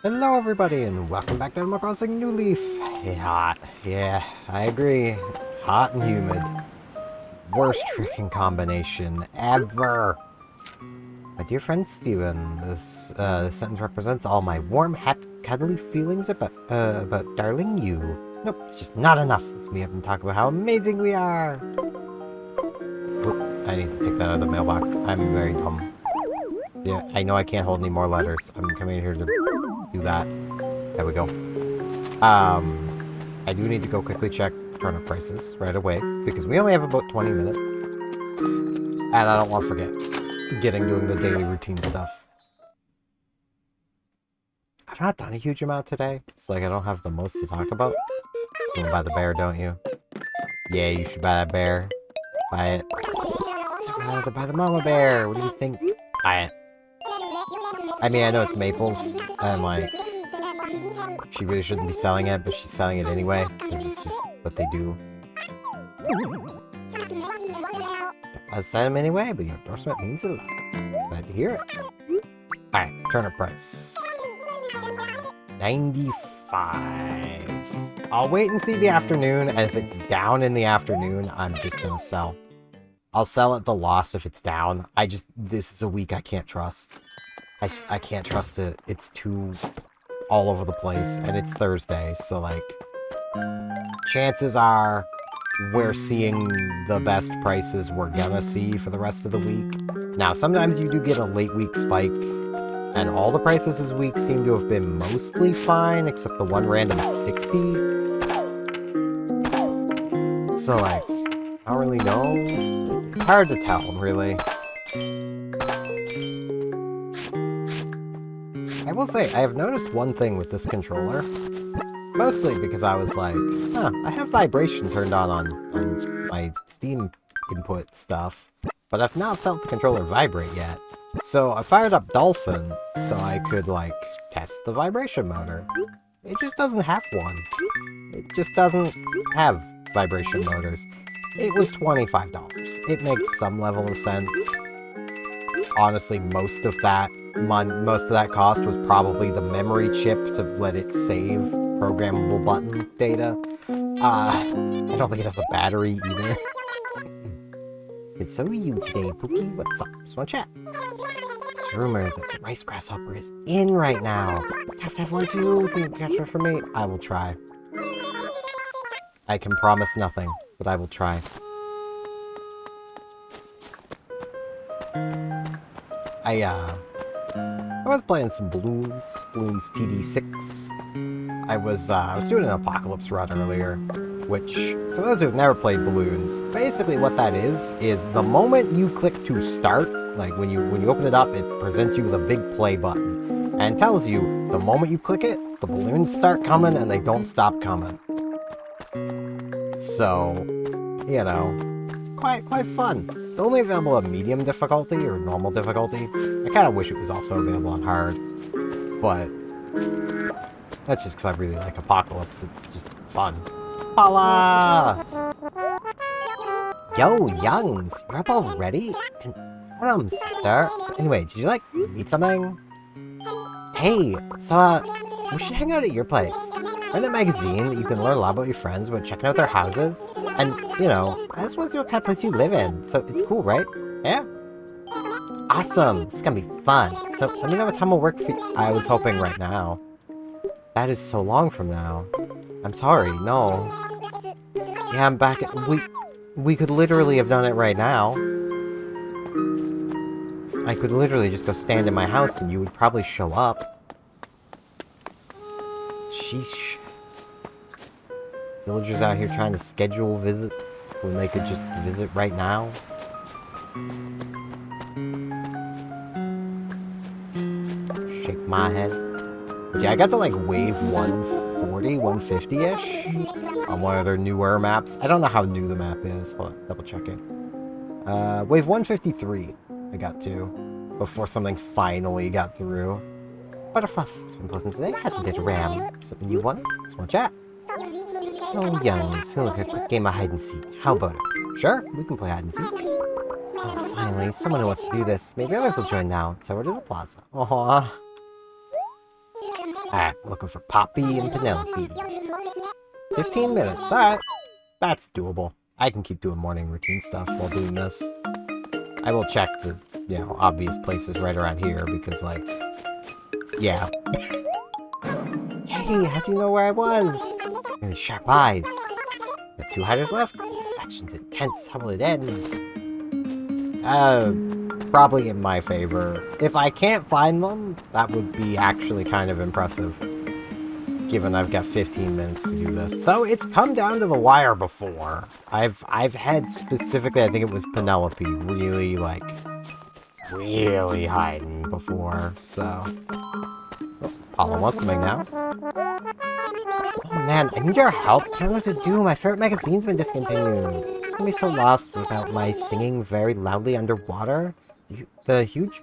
Hello everybody and welcome back to Animal Crossing New Leaf. Hey, hot. Yeah, I agree. It's hot and humid. Worst freaking combination ever. My dear friend Steven, this sentence represents all my warm, happy, cuddly feelings about darling you. Nope, it's just not enough. Let's meet up and talk about how amazing we are. Oh, I need to take that out of the mailbox. I'm very dumb. Yeah, I know I can't hold any more letters. I'm coming here to do that. There we go. I do need to go quickly check turnip prices right away, because we only have about 20 minutes. And I don't want to forget doing the daily routine stuff. I've not done a huge amount today, so like I don't have the most to talk about. You buy the bear, don't you? Yeah, you should buy that bear. Buy it. So I have to buy the mama bear. What do you think? Buy it. I mean, I know it's Maples, and like, she really shouldn't be selling it, but she's selling it anyway, because it's just what they do. I sign them anyway, but your endorsement means a lot. Glad to hear it. Alright, turnip price. 95. I'll wait and see the afternoon, and if it's down in the afternoon, I'm just gonna sell. I'll sell at the loss if it's down. This is a week I can't trust. I can't trust it. It's too all over the place, and it's Thursday, so like, chances are we're seeing the best prices we're gonna see for the rest of the week. Now, sometimes you do get a late week spike, and all the prices this week seem to have been mostly fine, except the one random 60. So like, I don't really know. It's hard to tell, really. I will say, I have noticed one thing with this controller. Mostly because I was like, I have vibration turned on my Steam input stuff, but I've not felt the controller vibrate yet. So I fired up Dolphin so I could, like, test the vibration motor. It just doesn't have one. It just doesn't have vibration motors. It was $25. It makes some level of sense. Honestly, most of that cost was probably the memory chip to let it save programmable button data. I don't think it has a battery either. It's so you today, Pookie. What's up? Just wanna chat. It's rumored that the rice grasshopper is in right now. Just have to have one too. Can you catch her for me? I will try. I can promise nothing, but I will try. I was playing some Bloons TD6. I was doing an apocalypse run earlier, which, for those who've never played Bloons, basically what that is the moment you click to start, like when you open it up, it presents you with a big play button, and tells you the moment you click it, the balloons start coming and they don't stop coming. So, you know, it's quite fun. It's only available on medium difficulty or normal difficulty. I kind of wish it was also available on hard, but that's just because I really like Apocalypse. It's just fun. Paula! Yo, Youngs, you're up already? And welcome, sister. So anyway, did you like need something? Hey, so we should hang out at your place. Find a magazine that you can learn a lot about your friends about checking out their houses. And, you know, I just want to see what kind of place you live in. So it's cool, right? Yeah? Awesome. This is going to be fun. So let me know what time will work for you. I was hoping right now. That is so long from now. I'm sorry. No. Yeah, I'm back. We could literally have done it right now. I could literally just go stand in my house and you would probably show up. Sheesh. Villagers out here trying to schedule visits when they could just visit right now. Shake my head. But yeah, I got to like wave 140, 150-ish on one of their newer maps. I don't know how new the map is. Hold on, double checking. Wave 153 I got to before something finally got through. Butterfluff, it's been pleasant today, hasn't it, Ram? Something you wanted? Just want to chat. So young, let's feel like a quick game of hide and seek. How about it? Sure, we can play hide and seek. Oh, finally, someone who wants to do this. Maybe others will join now. So we're to the plaza. Aww. Alright, looking for Poppy and Penelope. 15 minutes, alright. That's doable. I can keep doing morning routine stuff while doing this. I will check the, obvious places right around here because, like, yeah. Hey, how'd you know where I was? Really sharp eyes. Got 2 hiders left? This action's intense. How will it end? Probably in my favor. If I can't find them, that would be actually kind of impressive. Given I've got 15 minutes to do this. Though it's come down to the wire before. I've had specifically, I think it was Penelope, really, like, really hiding before, so... Oh, Paula wants something now. Oh man, I need your help. I don't know what to do. My favorite magazine's been discontinued. It's gonna be so lost without my singing very loudly underwater. The huge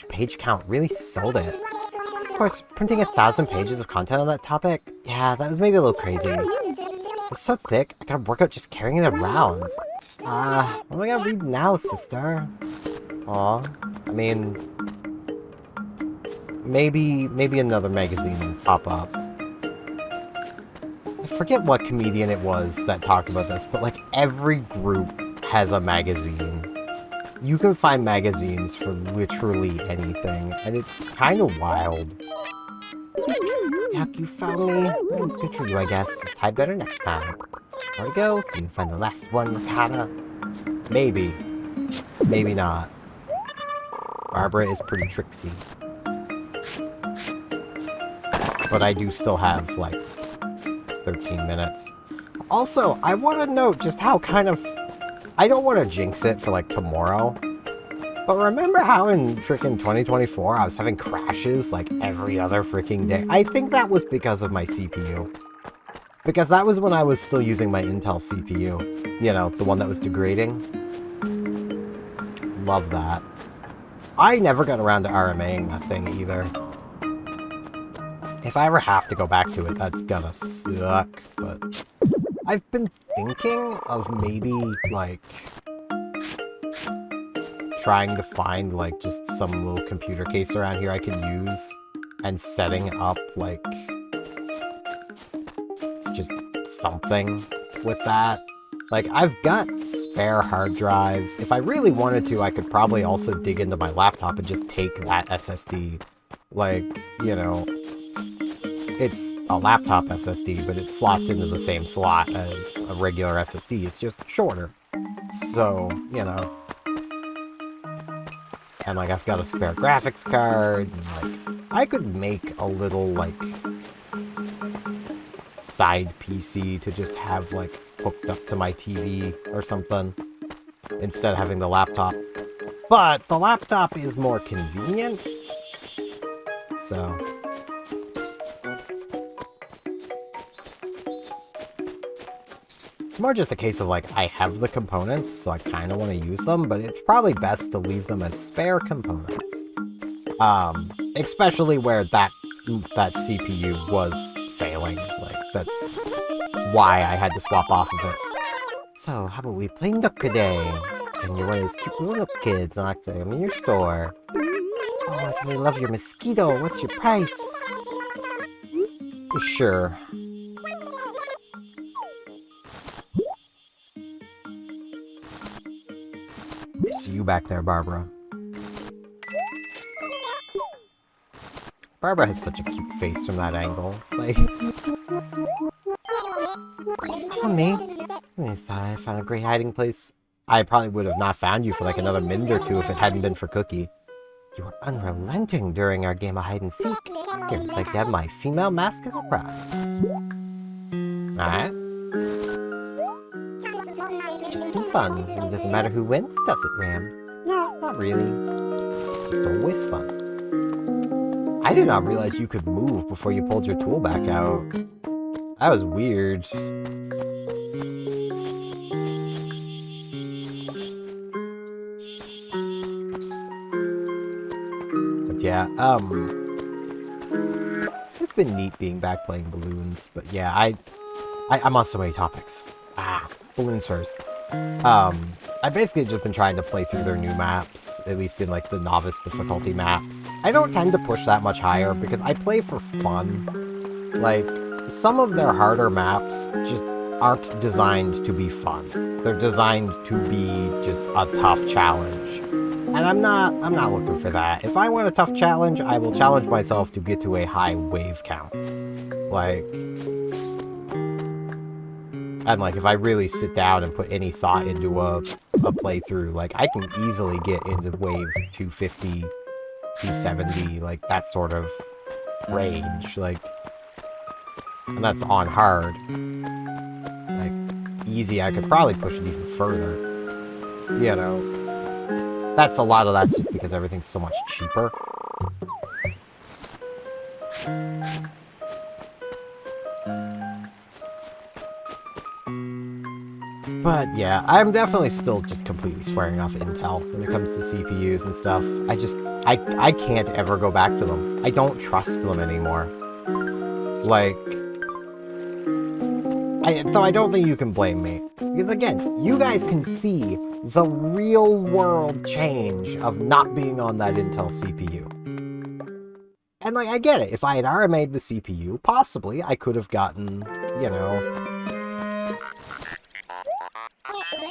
page count really sold it. Of course, printing 1,000 pages of content on that topic, yeah, that was maybe a little crazy. It was so thick, I gotta work out just carrying it around. What am I gonna read now, sister? Aw, I mean, maybe another magazine will pop up. I forget what comedian it was that talked about this, but like every group has a magazine. You can find magazines for literally anything, and it's kind of wild. Yuck, you found me. Well, good for you, I guess. Just hide better next time. Where to go? Can you find the last one, Ricotta? Maybe. Maybe not. Barbara is pretty tricksy. But I do still have, like, 13 minutes. Also, I want to note just how kind of... I don't want to jinx it for, like, tomorrow. But remember how in frickin' 2024 I was having crashes, like, every other freaking day? I think that was because of my CPU. Because that was when I was still using my Intel CPU. You know, the one that was degrading. Love that. I never got around to RMAing that thing either. If I ever have to go back to it, that's gonna suck, but... I've been thinking of maybe, like... trying to find, like, just some little computer case around here I can use, and setting up, like... just something with that. Like, I've got spare hard drives. If I really wanted to, I could probably also dig into my laptop and just take that SSD. Like, you know... It's a laptop SSD, but it slots into the same slot as a regular SSD. It's just shorter. So, you know. And, like, I've got a spare graphics card. And, like, I could make a little, like, side PC to just have, like, hooked up to my TV or something. Instead of having the laptop. But the laptop is more convenient. So... It's more just a case of, like, I have the components, so I kind of want to use them, but it's probably best to leave them as spare components. Especially where that CPU was failing. Like, that's why I had to swap off of it. So, how about we play Nook today? And you're one of those cute little Nook kids, and I like them in your store. Oh, I really love your mosquito. What's your price? Sure. I see you back there, Barbara. Barbara has such a cute face from that angle. Like... Oh, me? I thought I found a great hiding place. I probably would have not found you for like another minute or two if it hadn't been for Cookie. You were unrelenting during our game of hide-and-seek. Here, I'd like to have my female mask as a prize. Alright. It's just too fun. It doesn't matter who wins, does it, Ram? No, not really. It's just always fun. I did not realize you could move before you pulled your tool back out. That was weird. But yeah, it's been neat being back playing Bloons, but yeah, I'm on so many topics. Bloons first. I've basically just been trying to play through their new maps, at least in like the novice difficulty maps. I don't tend to push that much higher because I play for fun. Like, some of their harder maps just aren't designed to be fun. They're designed to be just a tough challenge. And I'm not looking for that. If I want a tough challenge, I will challenge myself to get to a high wave count. Like, and like, if I really sit down and put any thought into a playthrough, like, I can easily get into wave 250, 270, like, that sort of range, like, and that's on hard. Like, easy, I could probably push it even further, you know. A lot of that's just because everything's so much cheaper. But yeah, I'm definitely still just completely swearing off Intel when it comes to CPUs and stuff. I can't ever go back to them. I don't trust them anymore. Like, though I don't think you can blame me. Because again, you guys can see the real world change of not being on that Intel CPU. And like, I get it. If I had RMA'd the CPU, possibly I could have gotten, you know,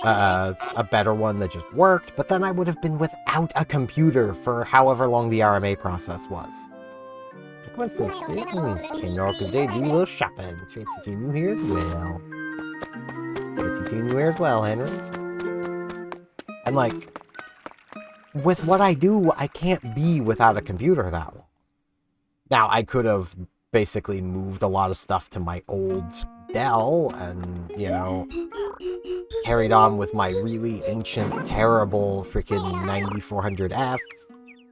a better one that just worked, but then I would have been without a computer for however long the RMA process was. What's this? In North today, do a little shopping. It's fancy seeing you here as well. Fancy seeing you here as well, Henry. And like, with what I do, I can't be without a computer that long. Now, I could have basically moved a lot of stuff to my old Dell and, you know, carried on with my really ancient, terrible freaking 9400F,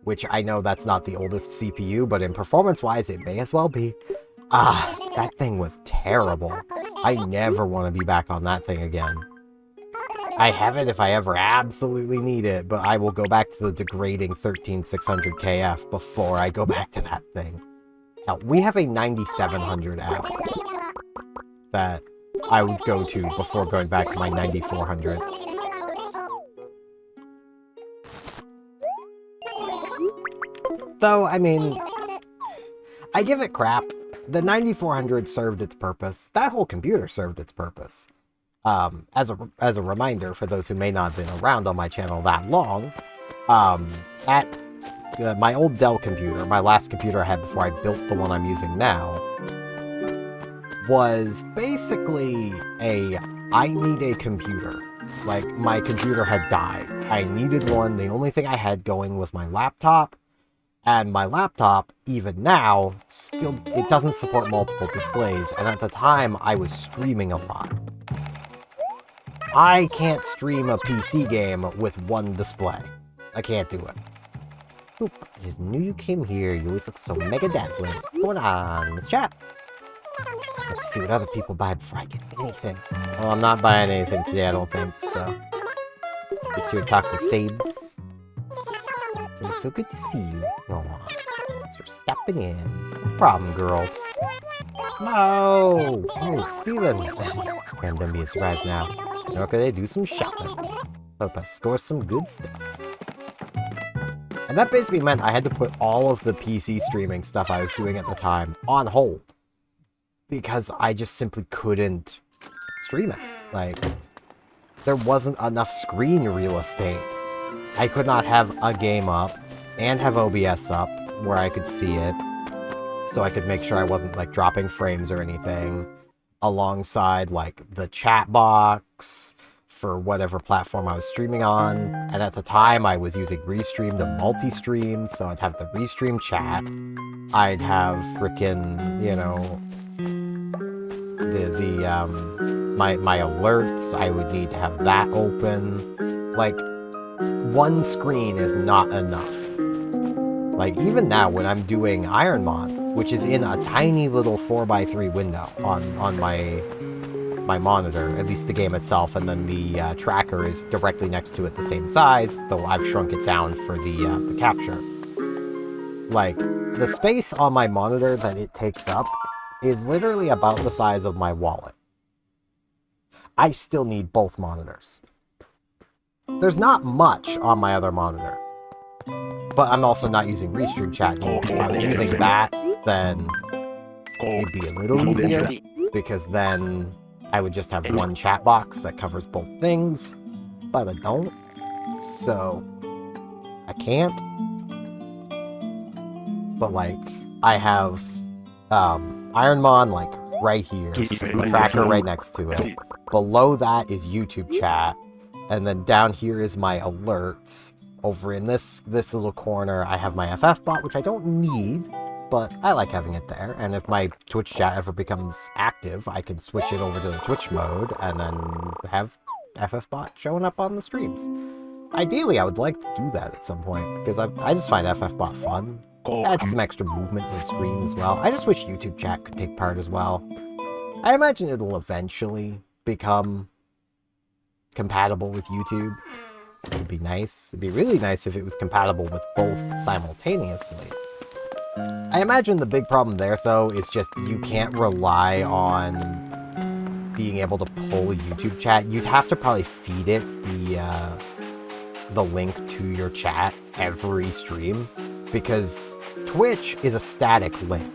which I know that's not the oldest CPU, but in performance-wise, it may as well be. That thing was terrible. I never want to be back on that thing again. I have it if I ever absolutely need it, but I will go back to the degrading 13600KF before I go back to that thing. Hell, we have a 9700F that I would go to before going back to my 9400. Though, I mean, I give it crap. The 9400 served its purpose. That whole computer served its purpose. As a reminder, for those who may not have been around on my channel that long, my old Dell computer, my last computer I had before I built the one I'm using now, was basically I need a computer. Like, my computer had died. I needed one. The only thing I had going was my laptop. And my laptop, even now, still, it doesn't support multiple displays. And at the time, I was streaming a lot. I can't stream a PC game with one display. I can't do it. Oop, I just knew you came here. You always look so mega dazzling. What's going on? Let's chat. Let's see what other people buy before I get anything. Well, I'm not buying anything today, I don't think, so. Just here to talk to Sabes. It's so good to see you. Oh, thanks for stepping in. No problem, girls. Oh, Steven. I'm gonna be a surprise now. Okay, do some shopping. Hope I score some good stuff. And that basically meant I had to put all of the PC streaming stuff I was doing at the time on hold. Because I just simply couldn't stream it. Like, there wasn't enough screen real estate. I could not have a game up and have OBS up where I could see it. So I could make sure I wasn't, like, dropping frames or anything. Alongside, like, the chat box for whatever platform I was streaming on. And at the time, I was using Restream to multi-stream, so I'd have the Restream chat. I'd have frickin', you know, my alerts. I would need to have that open. Like, one screen is not enough. Like, even now, when I'm doing Ironmon, which is in a tiny little 4x3 window on my monitor, at least the game itself, and then the tracker is directly next to it the same size, though I've shrunk it down for the capture. Like, the space on my monitor that it takes up is literally about the size of my wallet. I still need both monitors. There's not much on my other monitor. But I'm also not using Restream chat anymore. If I was using that, then it'd be a little easier, because then I would just have one chat box that covers both things, but I don't, so I can't. But like, I have Ironmon like right here, the tracker right next to it. Below that is YouTube chat, and then down here is my alerts. Over in this little corner, I have my FF bot, which I don't need, but I like having it there. And if my Twitch chat ever becomes active, I can switch it over to the Twitch mode and then have FF bot showing up on the streams. Ideally, I would like to do that at some point, because I just find FF bot fun. Adds some extra movement to the screen as well. I just wish YouTube chat could take part as well. I imagine it'll eventually become compatible with YouTube, which would be nice. It'd be really nice if it was compatible with both simultaneously. I imagine the big problem there, though, is just you can't rely on being able to pull YouTube chat. You'd have to probably feed it the link to your chat every stream, because Twitch is a static link.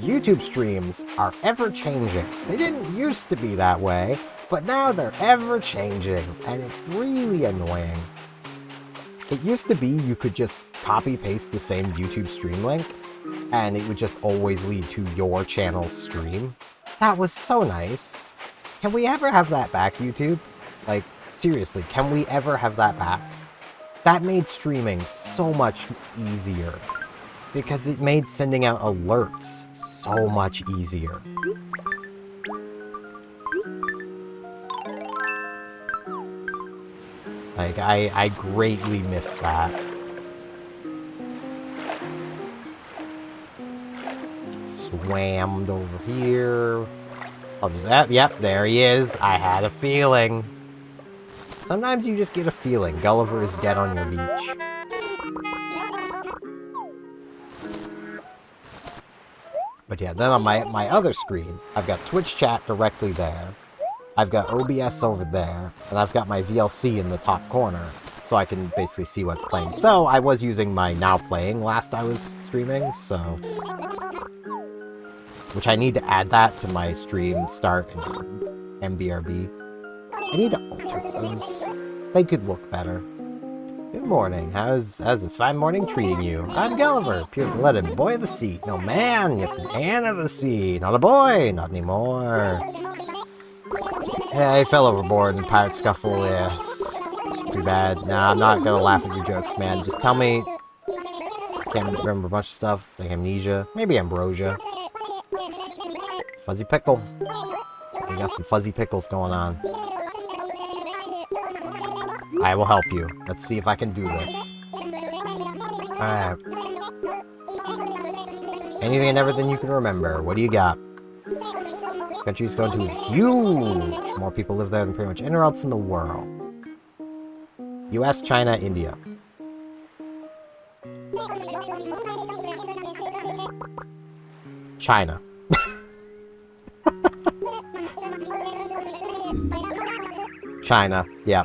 YouTube streams are ever-changing. They didn't used to be that way, but now they're ever-changing, and it's really annoying. It used to be you could just copy-paste the same YouTube stream link, and it would just always lead to your channel's stream. That was so nice. Can we ever have that back, YouTube? Like, seriously, can we ever have that back? That made streaming so much easier, because it made sending out alerts so much easier. Like, I greatly miss that. Swammed over here. I'll just, yep, there he is. I had a feeling. Sometimes you just get a feeling. Gulliver is dead on your beach. But yeah, then on my other screen, I've got Twitch chat directly there. I've got OBS over there, and I've got my VLC in the top corner, so I can basically see what's playing. Though, I was using my Now Playing last I was streaming, so... Which I need to add that to my stream start and MBRB. I need to alter those. They could look better. Good morning. How's this fine morning treating you? I'm Gulliver, pure-blooded boy of the sea. No man, yes, man of the sea. Not a boy, not anymore. Yeah, I fell overboard in Pirate Scuffle, yes. It's pretty bad. Nah, I'm not gonna laugh at your jokes, man. Just tell me... I can't remember a bunch of stuff. It's like amnesia. Maybe ambrosia. Fuzzy pickle. We got some fuzzy pickles going on. I will help you. Let's see if I can do this. Alright. Anything and everything you can remember. What do you got? This country's going to is huge. More people live there than pretty much anywhere else in the world. US, China, India. China. China, yeah.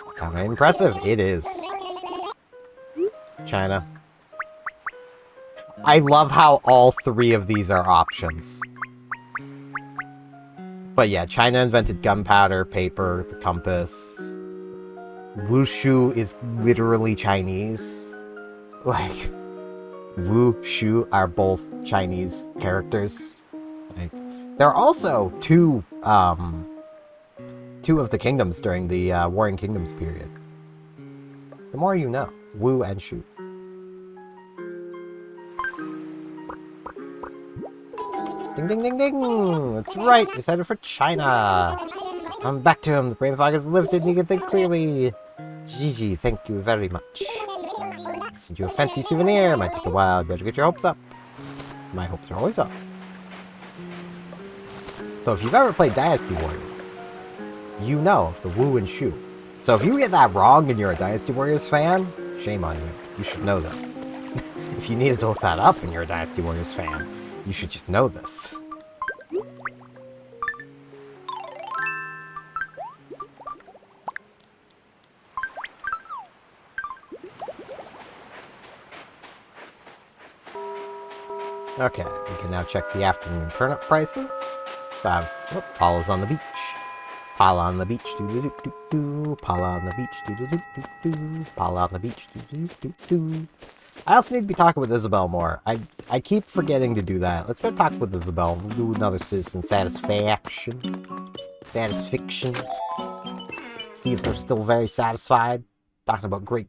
It's kind of impressive. It is. China. I love how all three of these are options. But yeah, China invented gunpowder, paper, the compass. Wushu is literally Chinese. Like, Wushu are both Chinese characters. Like, there are also two of the kingdoms during the Warring Kingdoms period. The more you know. Wu and Shu. Ding ding ding ding! That's right, he's headed for China! I'm back to him, the brain fog has lifted and he can think clearly. Gigi, thank you very much. Send you a fancy souvenir, might take a while, better get your hopes up. My hopes are always up. So if you've ever played Dynasty Warriors, you know of the Wu and Shu. So if you get that wrong and you're a Dynasty Warriors fan, shame on you. You should know this. If you needed to look that up and you're a Dynasty Warriors fan, you should just know this. Okay, we can now check the afternoon turnip prices. So I have Paula's on the beach. Paula on the beach, doo doo doo doo doo. Paula on the beach, doo doo doo doo doo. Paula on the beach, doo doo doo doo. I also need to be talking with Isabel more. I keep forgetting to do that. Let's go talk with Isabel. We'll do another citizen satisfaction. Satisfaction. See if they're still very satisfied. Talking about great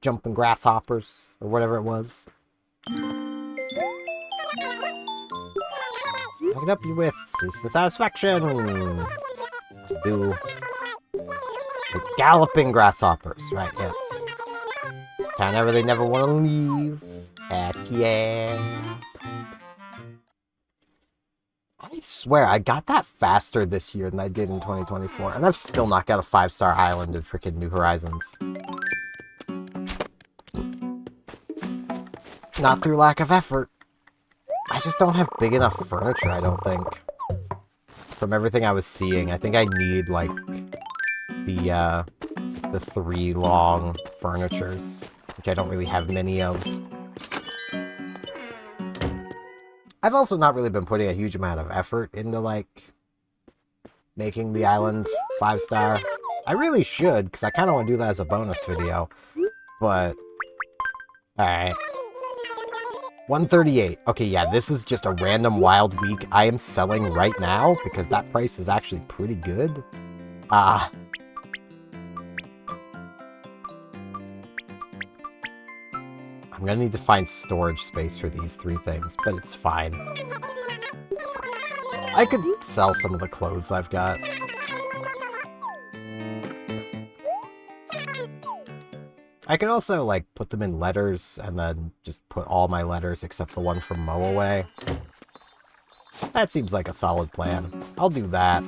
jumping grasshoppers or whatever it was. Hooking up you with citizen satisfaction. Do galloping grasshoppers, right? Yes. This town they never want to leave. Heck yeah. I swear, I got that faster this year than I did in 2024, and I've still not got a 5-star island in freaking New Horizons. Not through lack of effort. I just don't have big enough furniture, I don't think. From everything I was seeing, I think I need, like, the 3 long furnitures, which I don't really have many of. I've also not really been putting a huge amount of effort into, like, making the island 5-star. I really should, because I kind of want to do that as a bonus video, but... Alright. 138. Okay, yeah, this is just a random wild week I am selling right now, because that price is actually pretty good. I'm gonna need to find storage space for these 3 things, but it's fine. I could sell some of the clothes I've got. I could also, like, put them in letters, and then just put all my letters except the one from Mow Away. That seems like a solid plan. I'll do that.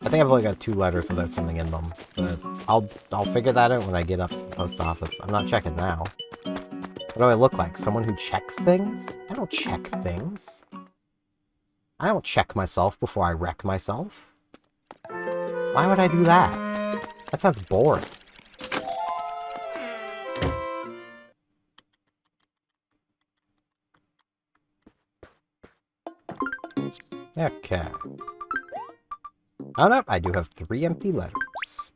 I think I've only got 2 letters without something in them, but I'll figure that out when I get up to the post office. I'm not checking now. What do I look like? Someone who checks things? I don't check things. I don't check myself before I wreck myself. Why would I do that? That sounds boring. Okay. Oh no, I do have 3 empty letters.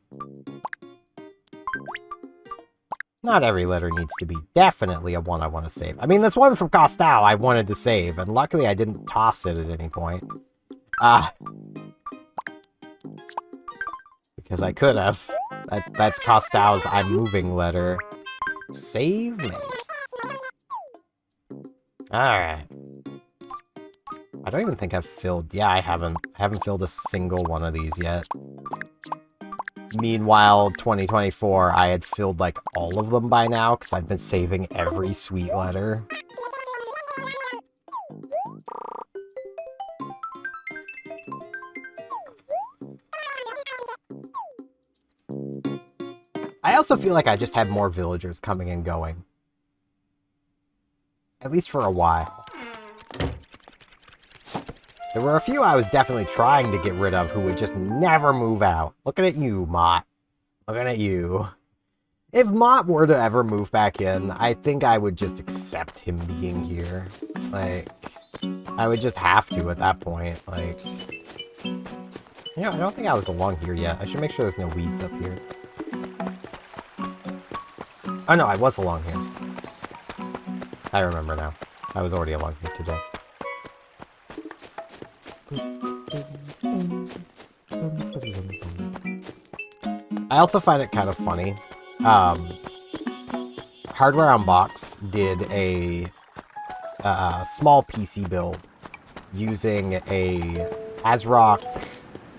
Not every letter needs to be definitely a one I want to save. I mean, this one from Costau I wanted to save, and luckily I didn't toss it at any point. Because I could have. That's Costau's I'm moving letter. Save me. Alright. I don't even think I've filled... Yeah, I haven't filled a single one of these yet. Meanwhile, 2024, I had filled, like, all of them by now, because I've been saving every sweet letter. I also feel like I just had more villagers coming and going. At least for a while. There were a few I was definitely trying to get rid of who would just never move out. Looking at you, Mott. Looking at you. If Mott were to ever move back in, I think I would just accept him being here. Like, I would just have to at that point. Like, you know, I don't think I was along here yet. I should make sure there's no weeds up here. Oh no, I was along here. I remember now. I was already along here today. I also find it kind of funny. Hardware Unboxed did a small PC build using a ASRock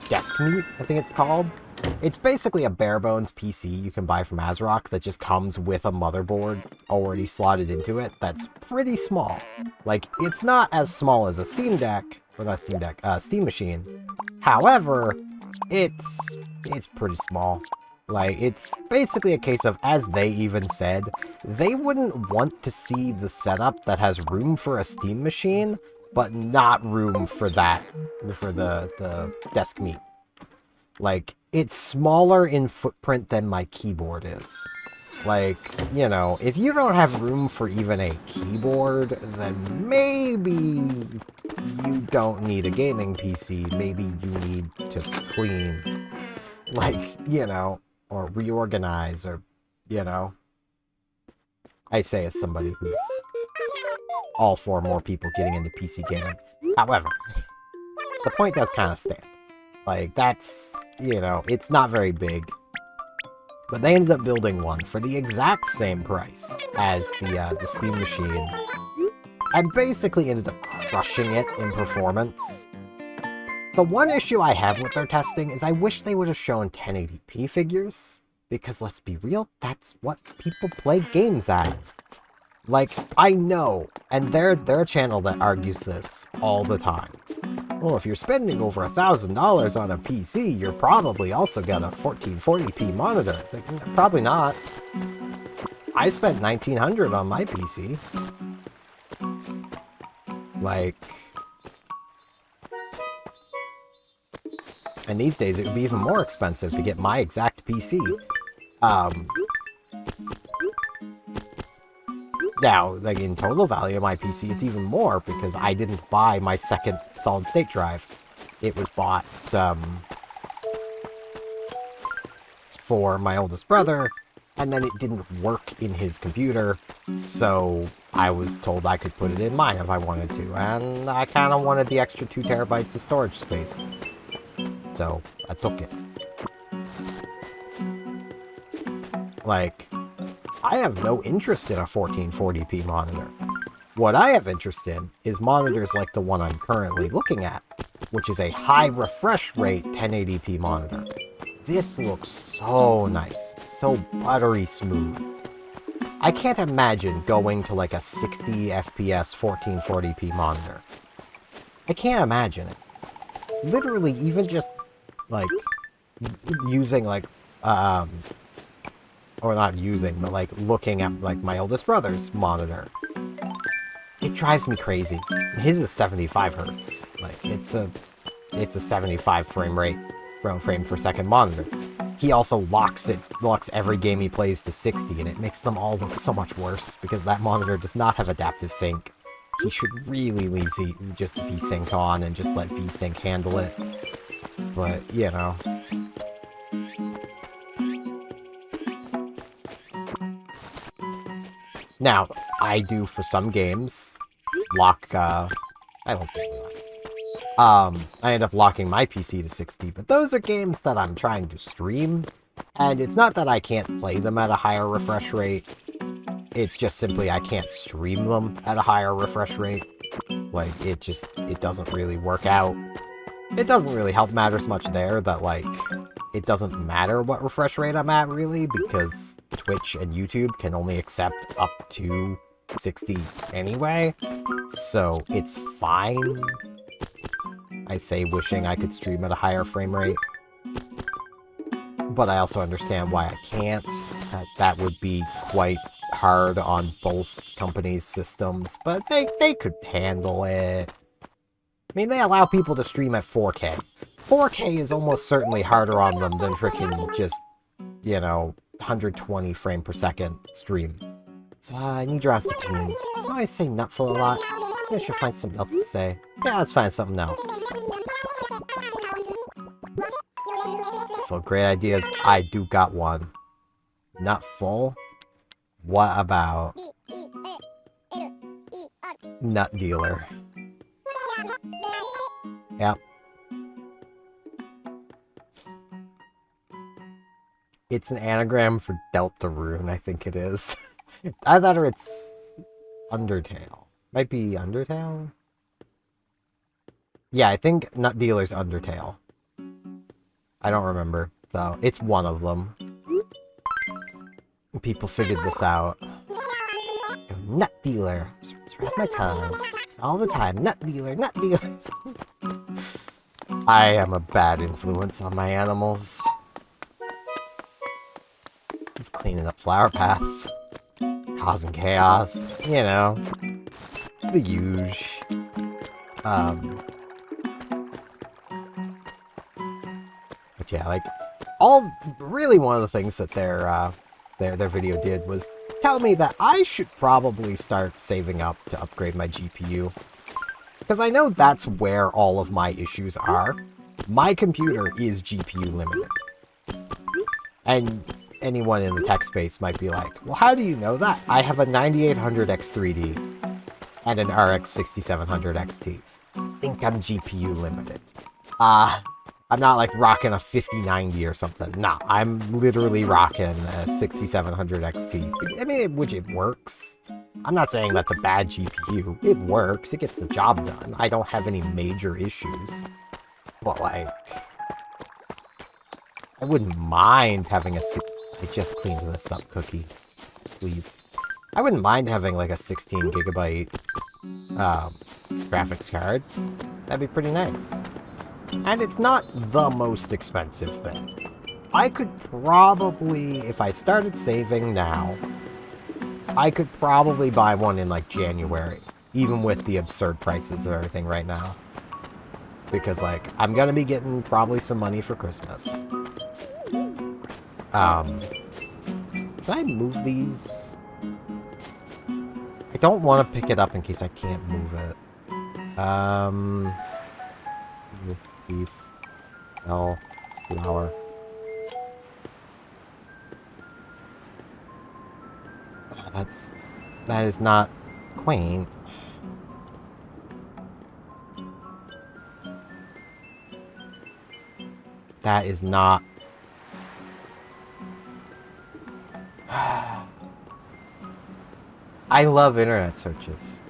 desk meat, I think it's called. It's basically a bare bones PC you can buy from ASRock that just comes with a motherboard already slotted into it. That's pretty small. Like, it's not as small as a Steam Deck, or not Steam Deck, Steam Machine. However, it's pretty small. Like, it's basically a case of, as they even said, they wouldn't want to see the setup that has room for a Steam Machine, but not room for that, for the desk meat. Like, it's smaller in footprint than my keyboard is. Like, you know, if you don't have room for even a keyboard, then maybe you don't need a gaming PC. Maybe you need to clean. Like, you know, or reorganize, or, you know. I say as somebody who's all for more people getting into PC gaming. However, the point does kind of stand. Like, that's, you know, it's not very big. But they ended up building one for the exact same price as the Steam machine. And basically ended up crushing it in performance. The one issue I have with their testing is I wish they would have shown 1080p figures. Because let's be real, that's what people play games at. Like, I know, and they're a channel that argues this all the time. Well, if you're spending over $1,000 on a PC, you're probably also got a 1440p monitor. It's like, probably not. I spent $1,900 on my PC. Like... And these days, it would be even more expensive to get my exact PC. Now, like, in total value of my PC, it's even more, because I didn't buy my second solid-state drive. It was bought, for my oldest brother, and then it didn't work in his computer, so I was told I could put it in mine if I wanted to, and I kind of wanted the extra 2 terabytes of storage space. So, I took it. Like... I have no interest in a 1440p monitor. What I have interest in is monitors like the one I'm currently looking at, which is a high refresh rate 1080p monitor. This looks so nice, so buttery smooth. I can't imagine going to like a 60 FPS 1440p monitor. I can't imagine it. Literally, even just like using like or not using, but like looking at like my oldest brother's monitor. It drives me crazy. His is 75 hertz. Like it's a 75 frame rate, frame per second monitor. He also locks every game he plays to 60, and it makes them all look so much worse because that monitor does not have adaptive sync. He should really leave just VSync on and just let VSync handle it. But, you know. Now, I do, for some games, lock, I love lines. I end up locking my PC to 60, but those are games that I'm trying to stream, and it's not that I can't play them at a higher refresh rate, it's just simply I can't stream them at a higher refresh rate. Like, it doesn't really work out. It doesn't really help matters much there that, like, it doesn't matter what refresh rate I'm at, really, because Twitch and YouTube can only accept up to 60 anyway, so it's fine. I say wishing I could stream at a higher frame rate, but I also understand why I can't. That would be quite hard on both companies' systems, but they could handle it. I mean, they allow people to stream at 4K. 4K is almost certainly harder on them than freaking just, you know, 120 frame per second stream. So I need your honest opinion. I say nutful a lot. I should find something else to say. Yeah, let's find something else. For great ideas, I do got one. Nutful? What about Nut Dealer? Yep. It's an anagram for Deltarune, I think it is. Either it's Undertale. Might be Undertale? Yeah, I think Nut Dealer's Undertale. I don't remember, though. It's one of them. People figured this out. Go, Nut Dealer. Just wrap my tongue. All the time. Nut Dealer, Nut Dealer. I am a bad influence on my animals. Just cleaning up flower paths. Causing chaos. You know. The huge. But yeah, like, really one of the things that they're their video did was tell me that I should probably start saving up to upgrade my GPU. Because I know that's where all of my issues are. My computer is GPU limited. And anyone in the tech space might be like, well, how do you know that? I have a 9800 X3D and an RX 6700 XT. I think I'm GPU limited. I'm not like rocking a 5090 or something. Nah, I'm literally rocking a 6700 XT. I mean, which it works. I'm not saying that's a bad GPU. It works. It gets the job done. I don't have any major issues. But like, I wouldn't mind having a... I just cleaned this up, Cookie. Please. I wouldn't mind having like a 16 gigabyte graphics card. That'd be pretty nice. And it's not the most expensive thing. I could probably, if I started saving now, I could probably buy one in like January, even with the absurd prices of everything right now. Because like, I'm gonna be getting probably some money for Christmas. Can I move these? I don't want to pick it up in case I can't move it. Beef. No. Flour. Oh, that is not quaint. That is not... I love internet searches.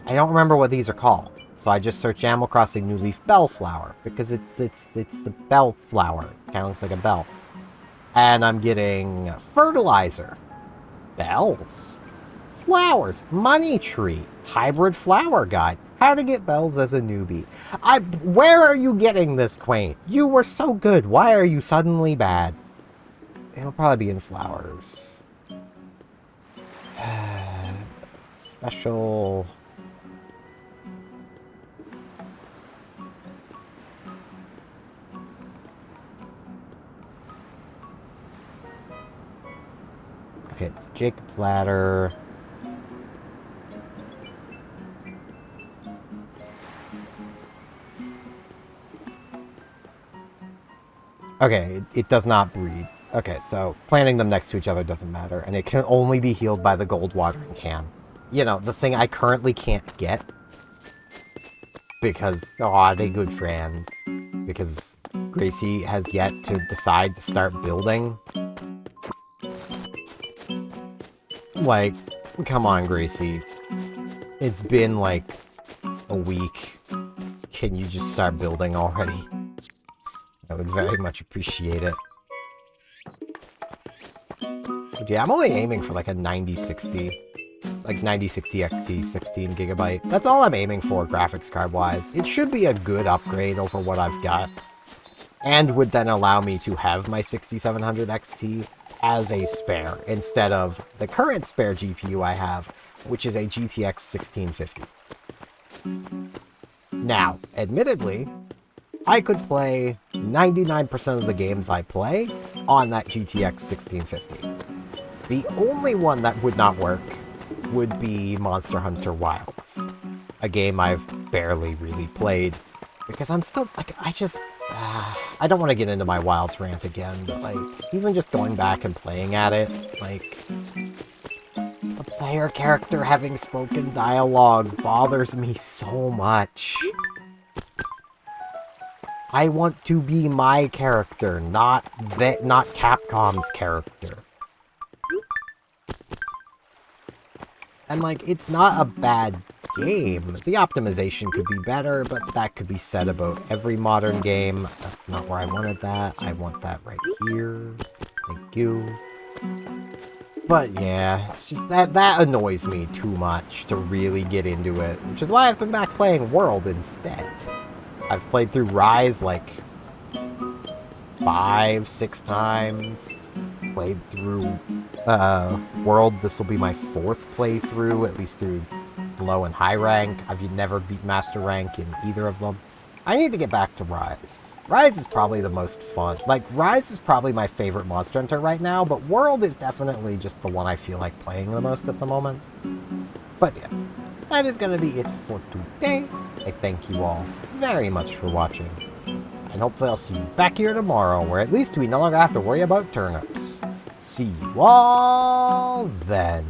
I don't remember what these are called, so I just search Animal Crossing New Leaf Bellflower because it's the bellflower. It kind of looks like a bell, and I'm getting fertilizer, bells, flowers, money tree, hybrid flower guide, how to get bells as a newbie. Where are you getting this, Quaint? You were so good. Why are you suddenly bad? It'll probably be in flowers. Special. Okay, it's Jacob's Ladder. Okay, it does not breed. Okay, so planting them next to each other doesn't matter, and it can only be healed by the gold watering can. You know, the thing I currently can't get. Because, aw, they good friends. Because Gracie has yet to decide to start building. Like, come on, Gracie. It's been, like, a week. Can you just start building already? I would very much appreciate it. But yeah, I'm only aiming for, like, a 9060. Like, 9060 XT, 16 gigabyte. That's all I'm aiming for, graphics card-wise. It should be a good upgrade over what I've got. And would then allow me to have my 6700 XT as a spare, instead of the current spare GPU I have, which is a GTX 1650. Now, admittedly, I could play 99% of the games I play on that GTX 1650. The only one that would not work would be Monster Hunter Wilds, a game I've barely really played, because I'm still, like, I don't want to get into my Wilds rant again, but, like, even just going back and playing at it, like, the player character having spoken dialogue bothers me so much. I want to be my character, not Capcom's character. And, like, it's not a bad game. The optimization could be better, but that could be said about every modern game. That's not where I wanted that. I want that right here. Thank you. But yeah, it's just that annoys me too much to really get into it, which is why I've been back playing World instead. I've played through Rise like 5-6 times. Played through World. This will be my 4th playthrough, at least through low and high rank. I've never beat master rank in either of them. I need to get back to Rise. Rise is probably the most fun. Like, Rise is probably my favorite Monster Hunter right now, but World is definitely just the one I feel like playing the most at the moment. But yeah, that is going to be it for today. I thank you all very much for watching. And hopefully I'll see you back here tomorrow, where at least we no longer have to worry about turnips. See you all then.